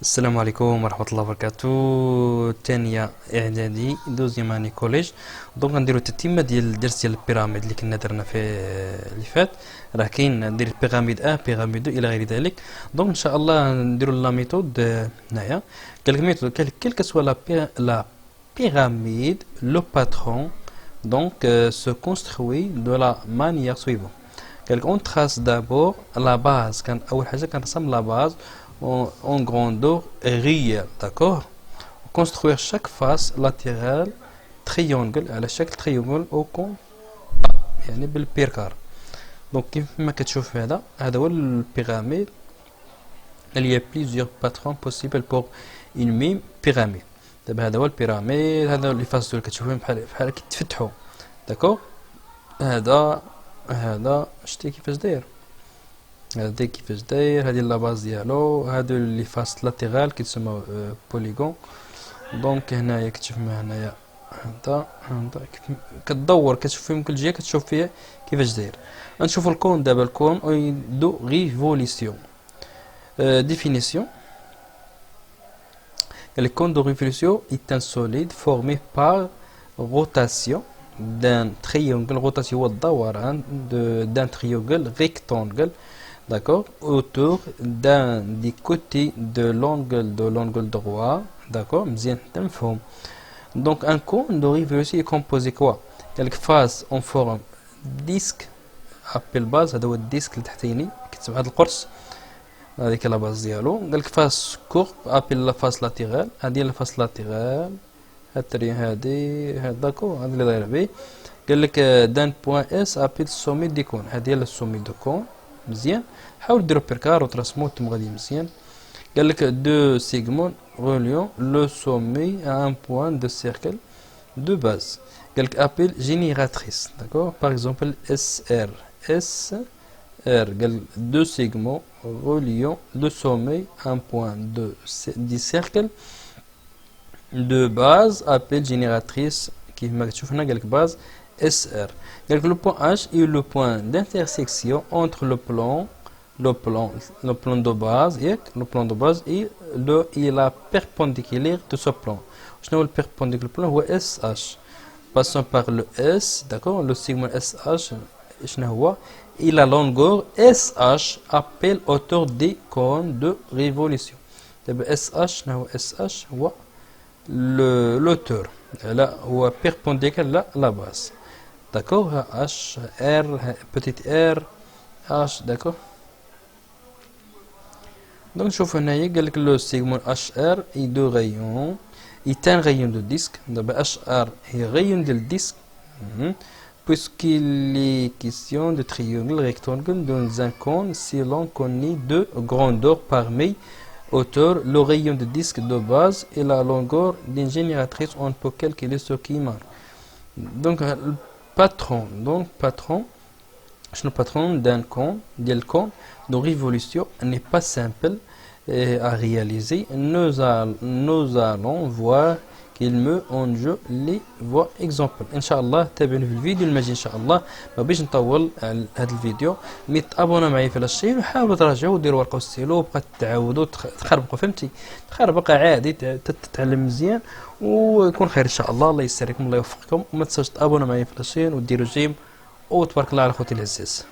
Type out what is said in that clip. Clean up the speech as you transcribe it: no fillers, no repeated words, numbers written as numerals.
السلام عليكم ورحمة الله وبركاته. تانية إعدادي دوزيام اني كوليج. دونك غنديرو التتمة ديال الدرس ديال البيراميد اللي كنا درنا في اللي فات. راه كاين ندير بيراميد بيراميد إلى غير ذلك. دونك إن شاء الله نديرو لا ميثود هنايا. قالك ميثود quelle que soit la pyramide, le patron se construit de la manière suivante. قالك on trace d'abord la base. كان أول حاجة كنرسم la base en grandeur réelle, d'accord. Construire chaque face latérale triangle على شكل triangle au compte يعني بالبيركار. دونك كيف ما كتشوف هذا هو البيراميد. Il y a plusieurs patrons possibles pour une même pyramide. دابا هذا هو البيراميد، هذا لي فاس دول كتشوفهم بحال كيتفتحوا، داكور. هذا شتي كيفاش داير، هذا كيفاش داير، هذه لا باز ديالو، هادو لي فاس لاتيرال كيتسمى بوليغون. دونك هنايا كتشوف هنايا هذا كتدور كتشوف فيه من كل جهه، كتشوف فيه كيفاش داير. غنشوفو الكون دابا، الكون دو ريفوليسيون. définition. Le cône de révolution est un solide formé par rotation d'un triangle, rotation d'un triangle rectangle, d'accord, autour d'un des côtés de l'angle droit, d'accord. Donc un cône de révolution est composé quoi? Quelques faces en forme disque appel base، هذا هو الديسك اللي تحتيني كتسمى هذا القرص، هذيك لا باز ديالو. قالك فاس كورب ابل لا فاس لاتيرال، هادي لا فاس لاتيرال، هادي داكو هادي اللي دايره بيه. قالك دان بوان اس ابل سومي دي كون، هادي هي السومي دو كون. مزيان، حاول ديرو بيركار وترسمو نتوما غادي مزيان. قالك دو سيغمون غوليون لو سومي ا ان بوان دو سيركل دو باز. قالك ابل جينيراتريس، داكور. باغ اكزومبل اس ار R égale deux segments reliant le sommet un point du cercle de base appelé génératrice qui m'a base SR. Le point H est le point d'intersection entre le plan de base et la perpendiculaire de ce plan. Je n'ai le perpendiculaire plan ou SH. Passons par le S, d'accord, le segment SH. Et la longueur SH appelle hauteur des cônes de révolution. SH هو l'auteur. Là هو perpendiculaire à la base. D'accord. H, R, petite r, H, d'accord. Donc je vous dis que le segment HR est deux rayons. Il est un rayon de disque. HR est rayon de disque. Puisqu'il est question de triangle rectangle dans un cône, si l'on connaît deux grandeurs parmi hauteur, le rayon de disque de base et la longueur d'une génératrice, on peut calculer ce qui marque. Donc le patron d'un cône de révolution n'est pas simple à réaliser. Nous allons voir qu'il met en jeu les voies exemples. ان شاء الله تابعوني في الفيديو المجي ان شاء الله. ما بيش نطول هذا الفيديو، مي تابونا معايا في الشين وحاولوا تراجعوا وديروا ورقه وستيلو وبقى تعاودوا تخربقوا، فهمتي، تخربق عادي تتعلم مزيان ويكون خير ان شاء الله. الله يسركم الله يوفقكم، وما تنساوش تابونا معايا في الشين وديروا جيم، وتبارك الله على خوتي العزاز.